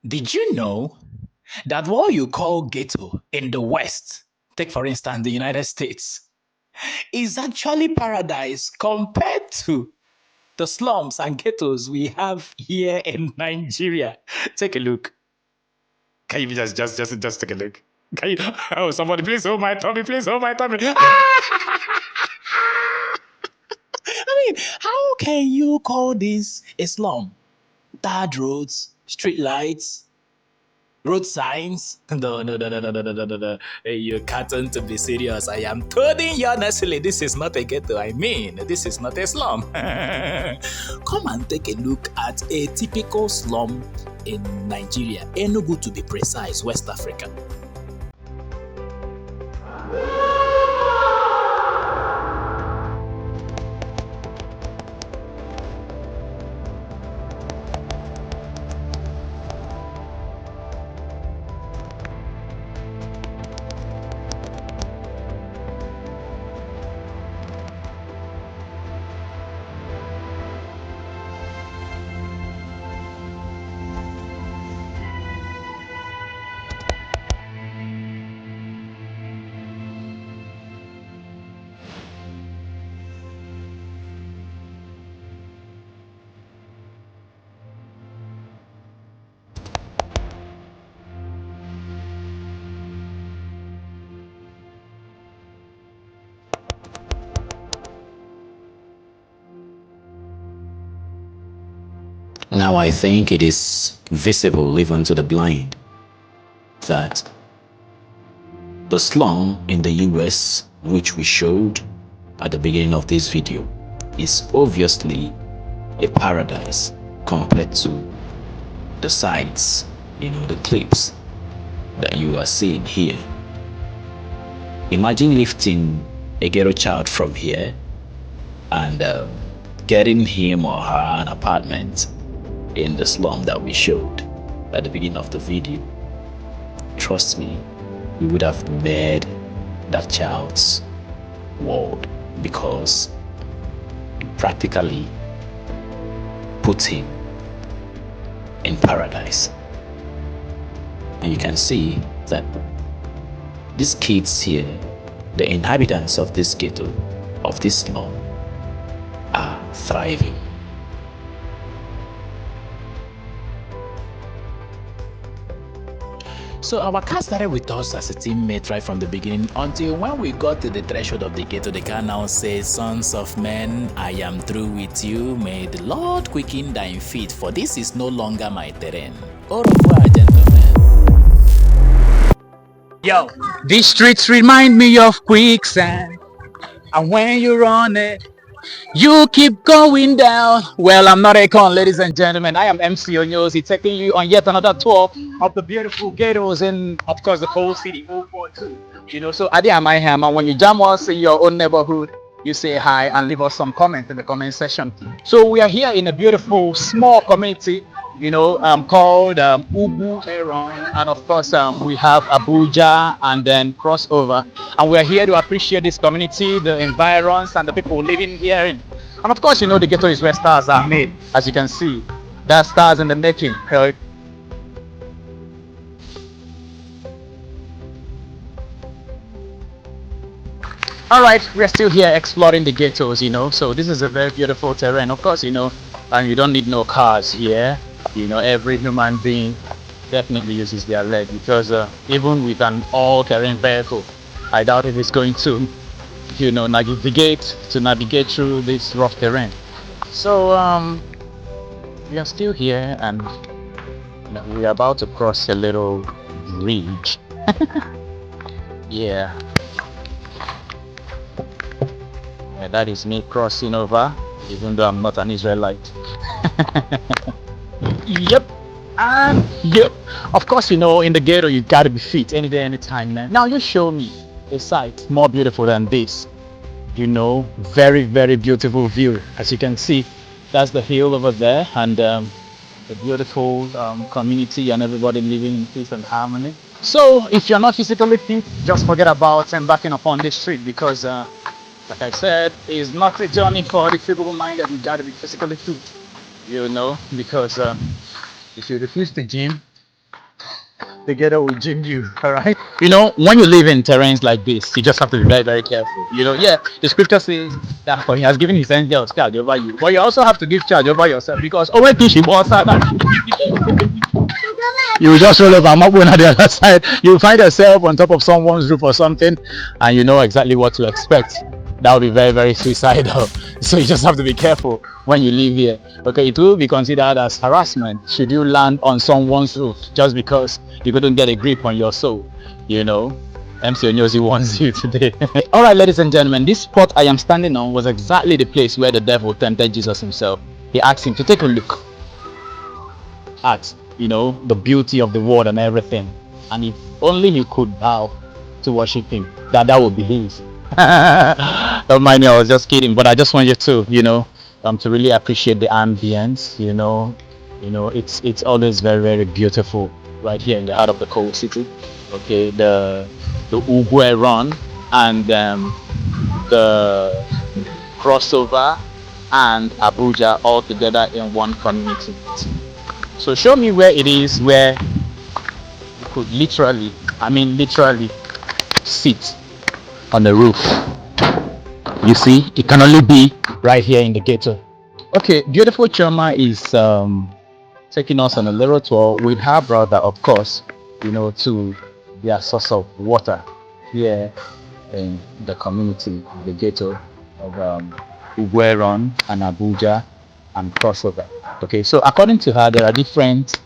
Did you know that what you call ghetto in the West, take for instance the United States, is actually paradise compared to the slums and ghettos we have here in Nigeria? Take a look. Can you just take a look? Can you? Oh, somebody please hold my tummy, please hold my tummy. I mean, how can you call this a slum? Tarred roads, street lights, road signs. No. Hey, you can't to be serious. I am telling you honestly, this is not a ghetto. I mean, this is not a slum. Come and take a look at a typical slum in Nigeria, Enugu to be precise, West Africa. Now I think it is visible even to the blind that the slum in the US, which we showed at the beginning of this video, is obviously a paradise compared to the sights, the clips that you are seeing here. Imagine lifting a ghetto child from here and getting him or her an apartment in the slum that we showed at the beginning of the video. Trust me, we would have made that child's world, because practically put him in paradise. And you can see that these kids here, the inhabitants of this ghetto, of this slum, are thriving. So our car started with us as a teammate right from the beginning, until when we got to the threshold of the ghetto, the car now says, "Sons of men, I am through with you. May the Lord quicken thine feet, for this is no longer my terrain." Au revoir, gentlemen. Yo, these streets remind me of quicksand, and when you're on it, you keep going down. Well, I'm not Akon, ladies and gentlemen. I am MC Onyosi, taking you on yet another tour of the beautiful ghettos in, of course, the whole city, 042. So Adi am I here, man. When you jam us in your own neighborhood, you say hi and leave us some comment in the comment section. So we are here in a beautiful small community, called Ubu Heron, and of course we have Abuja and then crossover, and we are here to appreciate this community, the environs, and the people living here in. And of course, the ghetto is where stars are made, as you can see. There are stars in the making. All right, we're still here exploring the ghettos, So this is a very beautiful terrain, of course, and you don't need no cars here. Every human being definitely uses their leg, because even with an all-terrain vehicle, I doubt if it's going to, navigate through this rough terrain. So we are still here, and we are about to cross a little bridge. Yeah. That is me crossing over, even though I'm not an Israelite. Yep. And yep. Of course, in the ghetto, you gotta be fit any day, anytime, man. Now you show me a sight more beautiful than this. Very, very beautiful view. As you can see, that's the hill over there, and the beautiful community and everybody living in peace and harmony. So if you're not physically fit, just forget about embarking upon this trip, because like I said, it's not a journey for the feeble-minded. You gotta be physically fit, because if you refuse the gym, the ghetto will gym you. All right. When you live in terrains like this, you just have to be very, very careful. Yeah, the scripture says that for he has given his angels charge over you, but you also have to give charge over yourself because oh, when she was you will just roll over and mop on the other side. You will find yourself on top of someone's roof or something, and you know exactly what to expect. That would be very, very suicidal. So you just have to be careful when you live here. Okay, it will be considered as harassment should you land on someone's roof just because you couldn't get a grip on your soul. MC Onyosi wants you today. All right, ladies and gentlemen, this spot I am standing on was exactly the place where the devil tempted Jesus himself. He asked him to take a look at the beauty of the world and everything, and if only he could bow to worship him, that would be his. Don't mind me, I was just kidding, but I just want you to to really appreciate the ambience. It's always very, very beautiful right here in the heart of the cold city. Okay, the Ugwe run and the crossover and Abuja all together in one community. So show me where it is where you could literally, I mean literally, sit on the roof. You see, it can only be right here in the ghetto. Okay, beautiful Choma is taking us on a little tour with her brother, of course, to their source of water here in the community, the ghetto of Ugweron and Abuja and crossover. Okay, so according to her, there are different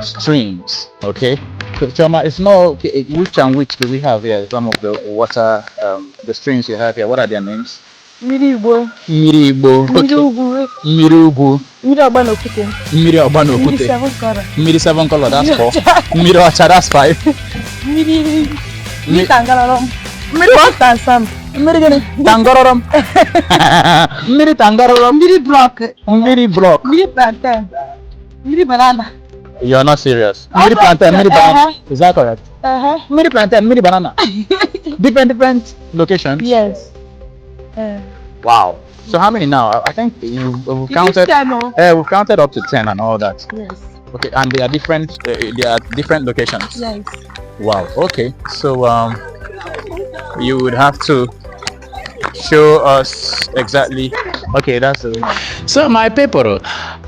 streams. Okay, so Choma, it's not okay, which and which do we have here? Some of the water, the streams you have here, what are their names? Miribo. Miribo. Mirugu. Mirugu. Mirabanokute. Miriabanokute. Miri seven color. Miri 7 color, that's 4. Miriacha, that's 5. Miri Tangararom. Miri what? Tansam. Miri gani? Tangararom. Miri Tangararom. Miri block. Miri block. Miri plantain. Miri banana. You're not serious. Miri plantain, miri banana. Is that correct? Miri plantain, miri banana. different locations. Yes. Wow. So how many now? I think we've counted. We've counted up to 10 and all that. Yes. Okay, and they are different. They are different locations. Yes. Wow. Okay. So you would have to show us exactly. Okay, that's it. So, my people,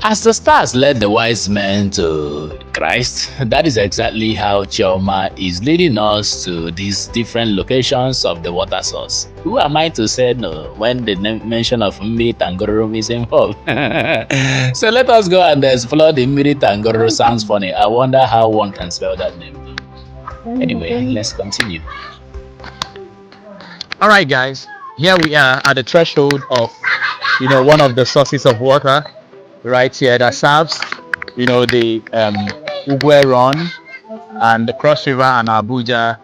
as the stars led the wise men to Christ, that is exactly how Chioma is leading us to these different locations of the water source. Who am I to say no when the mention of Mmiri Tangororom is involved? So, let us go and explore the Mmiri Tangororom. Sounds funny. I wonder how one can spell that name. Anyway, let's continue. All right, guys. Here we are at the threshold of one of the sources of water right here that serves the Ugwe Run and the Cross River and Abuja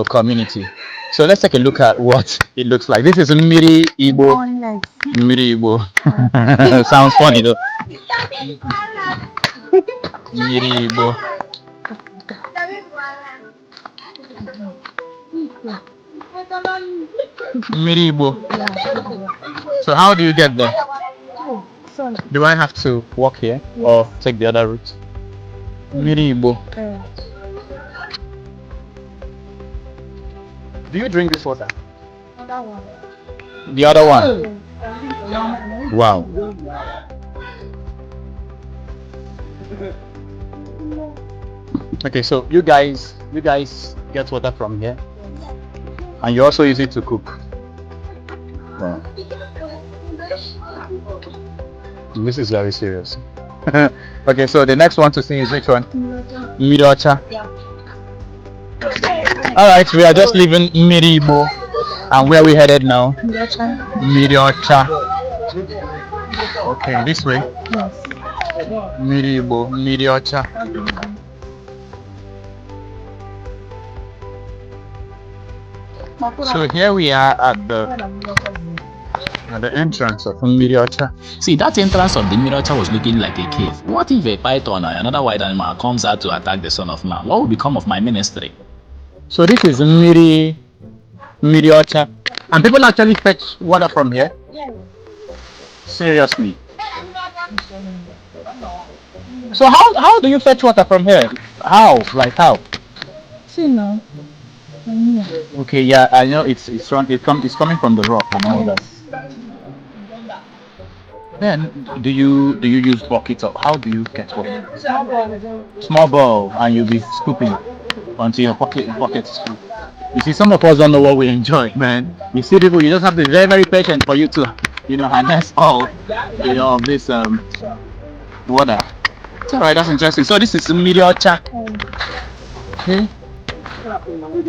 community. So let's take a look at what it looks like. This is Mmiri Igbo. Mmiri Igbo. Sounds funny though. Mmiri Igbo. Mmiri Igbo. So how do you get there? Do I have to walk here or take the other route? Mmiri Igbo. Do you drink this water? The other one? Wow. Okay, so you guys get water from here, and you also use it to cook. Wow. This is very serious. Okay, so the next one to see is which one? Mmiri. All right, we are just leaving Mmiri Igbo, and where we headed now? Mmiri. Okay, this way. Yes. Mmiri Igbo, Mmiri. So here we are at the entrance of Mmiri. See, that entrance of the Mmiri was looking like a cave. What if a python or another wild animal comes out to attack the Son of Man? What will become of my ministry? So this is Mmiri. And people actually fetch water from here? Yes. Seriously? So how do you fetch water from here? How? Like how? See now. Yeah. Okay, yeah, I know it's coming from the rock and all that. Then do you use buckets or how do you get water? Small bowl and you'll be scooping until your pocket is full. You see, some of us don't know what we enjoy, man. You see people, you just have to be very, very patient for you to, harness all, of this water. It's alright, that's interesting. So this is meteor chat. Okay.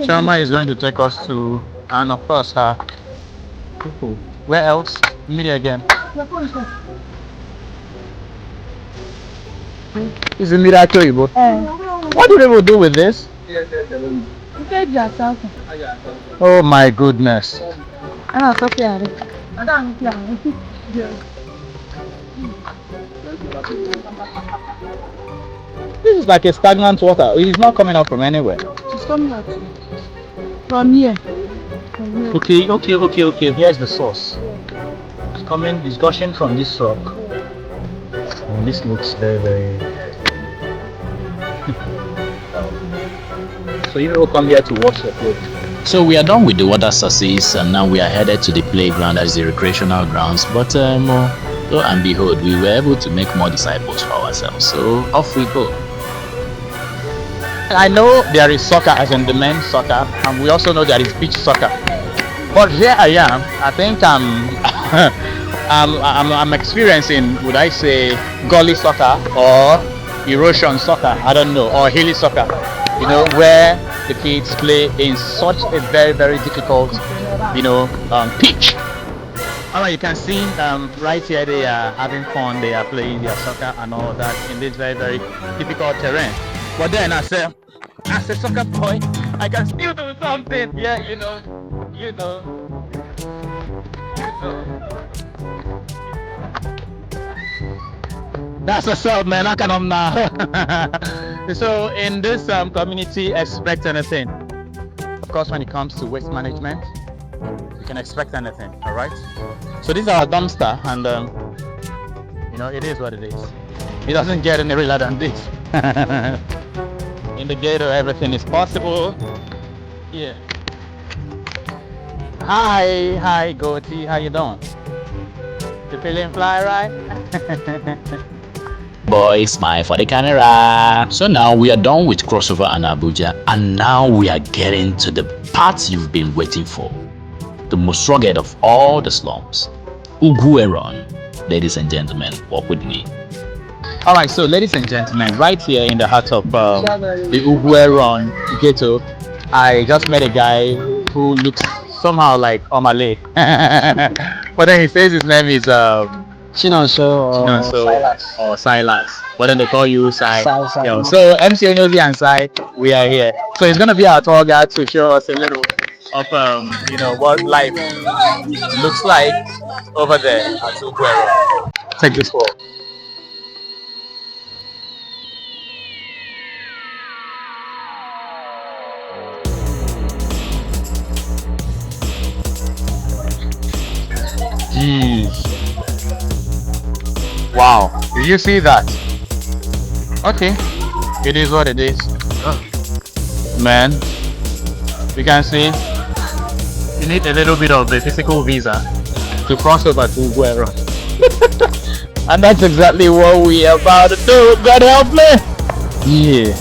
Sharma is going to take us to, and of course, people. Where else? Media again. This is media Choibo. What do people do with this? Oh my goodness. This is like a stagnant water. It is not coming out from anywhere. It's coming out from here. Okay. Here's the source. It's gushing from this rock. And this looks very, very. So you will come here to wash your clothes. So we are done with the water sources and now we are headed to the playground, that is the recreational grounds. But lo and behold, we were able to make more disciples for ourselves. So off we go. I know there is soccer as in the men's soccer, and we also know there is beach soccer. But here I am. I think I'm experiencing, would I say, gully soccer or erosion soccer? I don't know, or hilly soccer. Where the kids play in such a very, very difficult, pitch. Alright, you can see right here they are having fun. They are playing their soccer and all that in this very, very difficult terrain. But then as a soccer boy, I can still do something. Yeah, you know. That's what's up, man. I can now. So in this community, expect anything. Of course, when it comes to waste management, you can expect anything. All right. So this is our dumpster, and it is what it is. It doesn't get any realer than this. In the ghetto, everything is possible. Yeah. Hi, Goatee. How you doing? You feeling fly, right? Boy, smile for the camera. So now we are done with crossover and Abuja, and now we are getting to the part you've been waiting for. The most rugged of all the slums, Ugueron. Ladies and gentlemen, walk with me. All right, so ladies and gentlemen, right here in the heart of the Ugueron ghetto, I just met a guy who looks somehow like Omale. But then he says his name is Chinonso or Silas. But then they call you Sai. Yeah, so MC Onyozi and Sai, we are here. So he's gonna be our tour guide to show us a little of what life looks like over there at Ugueron. Take this walk. Jeez. Wow. Did you see that? Okay. It is what it is. Man. You can see you need a little bit of the physical visa to cross over to Ugueron. And that's exactly what we are about to do. God help me. Yeah.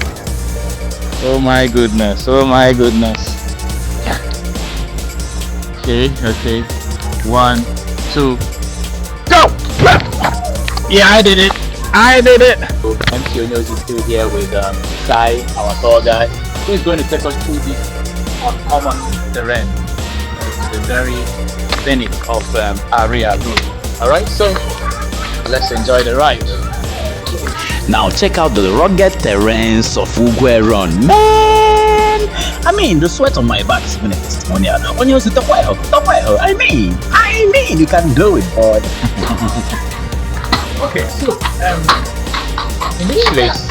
Oh my goodness. Okay. 1, 2, go! Yeah, I did it. MC Onyozi is still here with Sai, our tour guide, who is going to take us through this uncommon terrain. The very scenic of Area Road. Alright, so let's enjoy the ride. Now check out the rugged terrains of Ugueron. Man, I mean, the sweat on my back is even a testimonial. Onyozi, talk well. I mean, you can do it, boy. Okay, so in this place,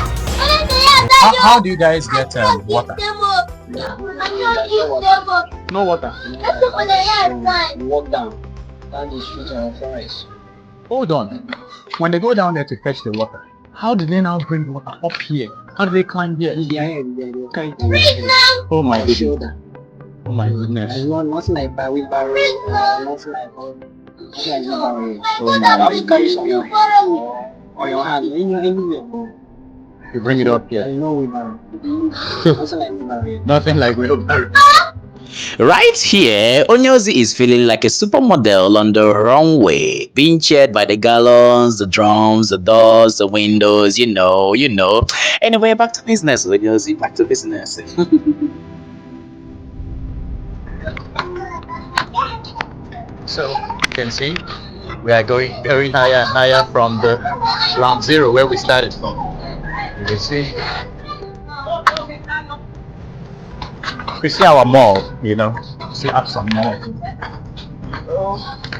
how do you guys get water? No water. Walk down the street and fries. Hold on. When they go down there to fetch the water, how do they now bring water up here? How do they climb here? Yeah, okay. Oh my goodness. Shoulder. Oh my goodness. And not like by wheelbarrow, not like wheelbarrow. Oh my. How you carry some or your hand anywhere. You bring it up I here. know wheelbarrow. Nothing like wheelbarrow. Nothing like wheelbarrow. Right here, Onyozi is feeling like a supermodel on the runway, being cheered by the gallons, the drums, the doors, the windows, you know. Anyway, back to business, Onyozi, back to business. So you can see we are going very higher and higher from the ground zero where we started from. You can see we see our mall, you know. See up some mall.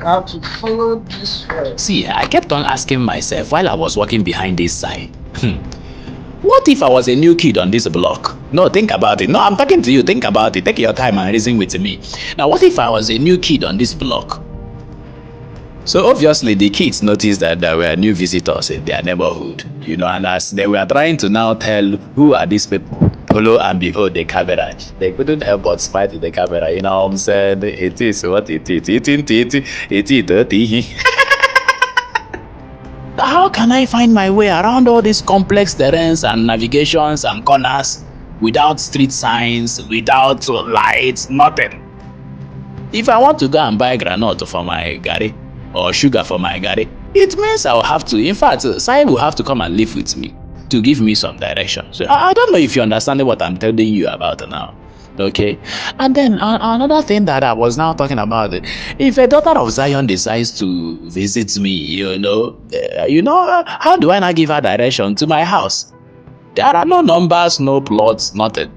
How to follow this way. See, I kept on asking myself while I was walking behind this side, what if I was a new kid on this block? No, think about it. No, I'm talking to you. Think about it. Take your time and reason with me. Now, what if I was a new kid on this block? So obviously the kids noticed that there were new visitors in their neighborhood, you know, and as they were trying to now tell who are these people, lo and behold, the camera. They couldn't help but smile to the camera, you know what I'm saying? It is what it is. It is dirty. How can I find my way around all these complex terrains and navigations and corners without street signs, without lights, nothing? If I want to go and buy granite for my garri or sugar for my garri, it means I'll have to, in fact, Sai will have to come and live with me to give me some direction. So I don't know if you understand what I'm telling you about now. Okay, and then another thing that I was now talking about, if a daughter of Zion decides to visit me, how do I now give her direction to my house? There are no numbers, no plots, nothing.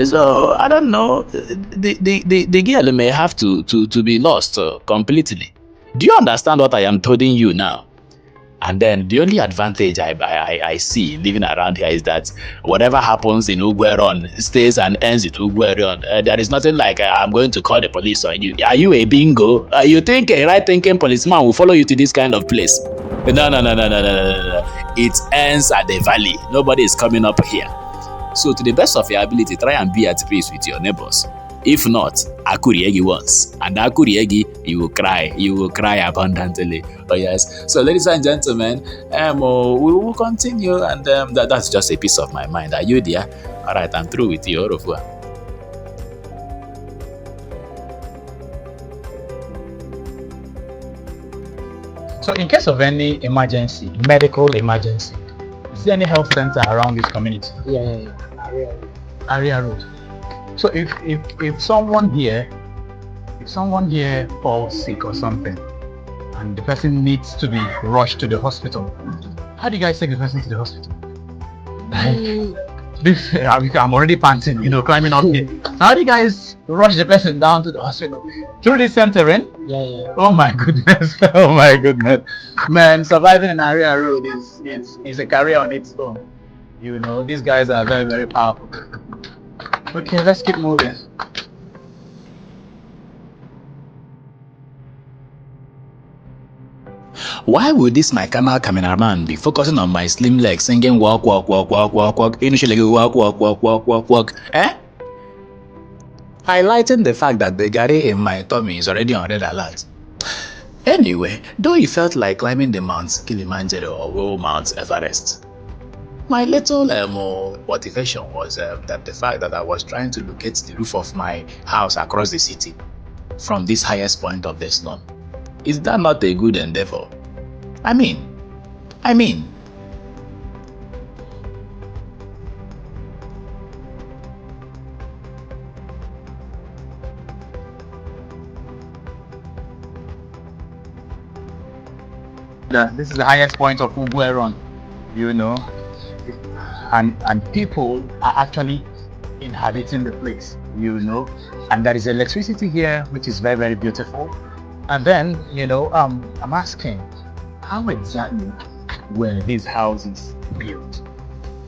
So I don't know. The girl may have to be lost completely. Do you understand what I am telling you now? And then the only advantage I see living around here is that whatever happens in Ugweron stays and ends in Ugweron. There is nothing like I'm going to call the police on you. Are you a bingo? You think a right-thinking policeman will follow you to this kind of place? No. It ends at the valley. Nobody is coming up here. So to the best of your ability, try and be at peace with your neighbors. If not, Akuriegi once. And Akuriegi, you will cry. You will cry abundantly. Oh yes. So ladies and gentlemen, we will continue, and that's just a piece of my mind. Are you there? Alright, I'm through with you. Au revoir. So in case of any emergency, medical emergency, is there any health center around this community? Yeah. Area Road. So if someone here falls sick or something, and the person needs to be rushed to the hospital, how do you guys take the person to the hospital? I'm already panting, climbing up here. How do you guys rush the person down to the hospital? Through this terrain? Yeah. Oh my goodness! Oh my goodness! Man, surviving in Area Road is a career on its own. These guys are very, very powerful. Okay, let's keep moving. Why would this my cameraman be focusing on my slim legs, singing walk, initially walk, eh? Highlighting the fact that the garri in my tummy is already on red alert. Anyway, though it felt like climbing the Mount Kilimanjaro or Mount Everest, my little motivation was that the fact that I was trying to locate the roof of my house across the city from this highest point of the slum. Is that not a good endeavor? I mean. This is the highest point of Ugweron, and people are actually inhabiting the place, and there is electricity here, which is very, very beautiful. And then, I'm asking, how exactly were these houses built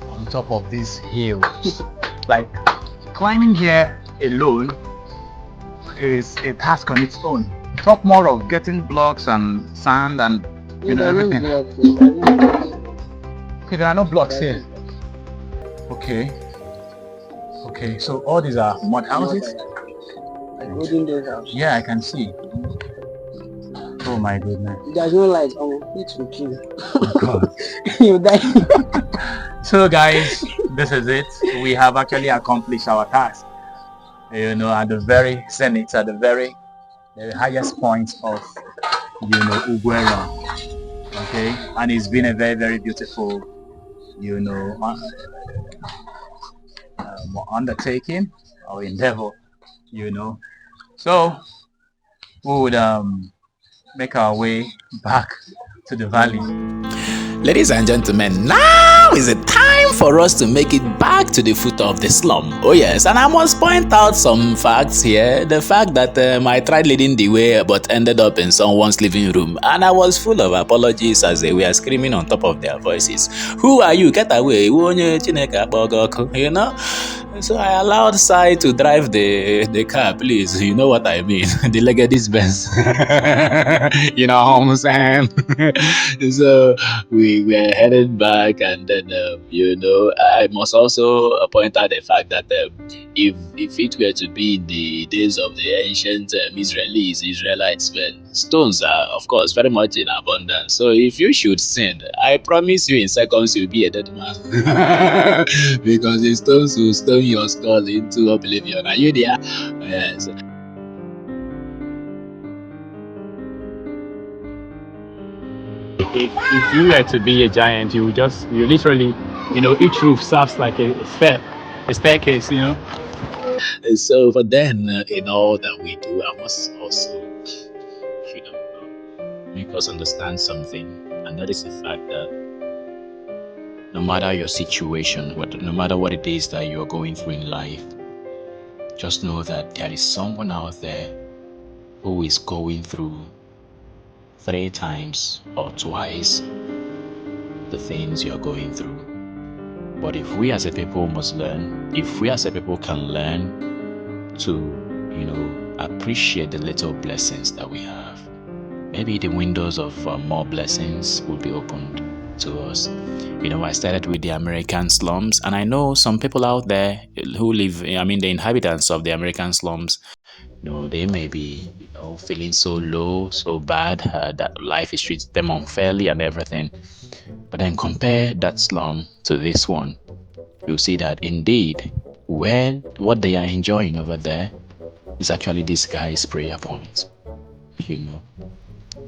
on top of these hills? Like, climbing here alone is a task on its own. Talk more of getting blocks and sand and everything. Okay, there are no blocks here. Okay. Okay. So all these are mud houses. Like olden days house. Yeah, I can see. Oh my goodness. There's no light. It will kill. Oh God. You die. So guys, this is it. We have actually accomplished our task. You know, at the very zenith, at the very highest point of, Uguera. Okay, and it's been a very, very beautiful, you know, undertaking or endeavor. You know, so we would make our way back to the valley. Ladies and gentlemen, now is the time for us to make it back to the foot of the slum. Oh yes, and I must point out some facts here. The fact that I tried leading the way but ended up in someone's living room, and I was full of apologies as they were screaming on top of their voices. Who are you? Get away! You know? So I allowed Sai to drive the car, please. You know what I mean? The Legacy Benz. You know what I'm saying? So we were headed back, and then I must also point out the fact that if it were to be in the days of the ancient Israelites, then stones are of course very much in abundance. So if you should sin, I promise you in seconds you'll be a dead man. Because the stones will stone your skull into oblivion. Are you there? Yes. If you were to be a giant, you literally, each roof serves like a staircase, So, but then in all that we do, I must also, make us understand something, and that is the fact that no matter your situation, no matter what it is that you're going through in life, just know that there is someone out there who is going through 3 times or twice the things you're going through. But if we as a people must learn, if we as a people can learn to, appreciate the little blessings that we have, maybe the windows of more blessings will be opened to us. I started with the American slums, and I know some people out there who live, the inhabitants of the American slums, they may be, feeling so low, so bad that life is treating them unfairly and everything. But then compare that slum to this one, you'll see that indeed, what they are enjoying over there is actually this guy's prayer point. You know,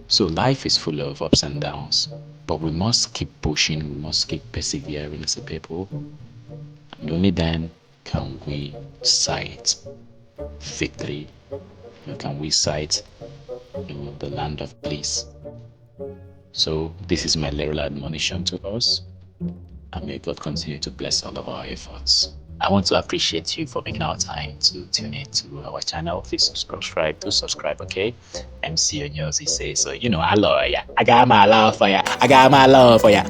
so life is full of ups and downs, but we must keep pushing, we must keep persevering as a people, and only then can we sight victory, can we sight the land of bliss. So this is my little admonition to us, and may God continue to bless all of our efforts. I want to appreciate you for making our time to tune in to our channel. Please subscribe, okay? MC Onyosi says so. I love ya. I got my love for ya. I got my love for ya.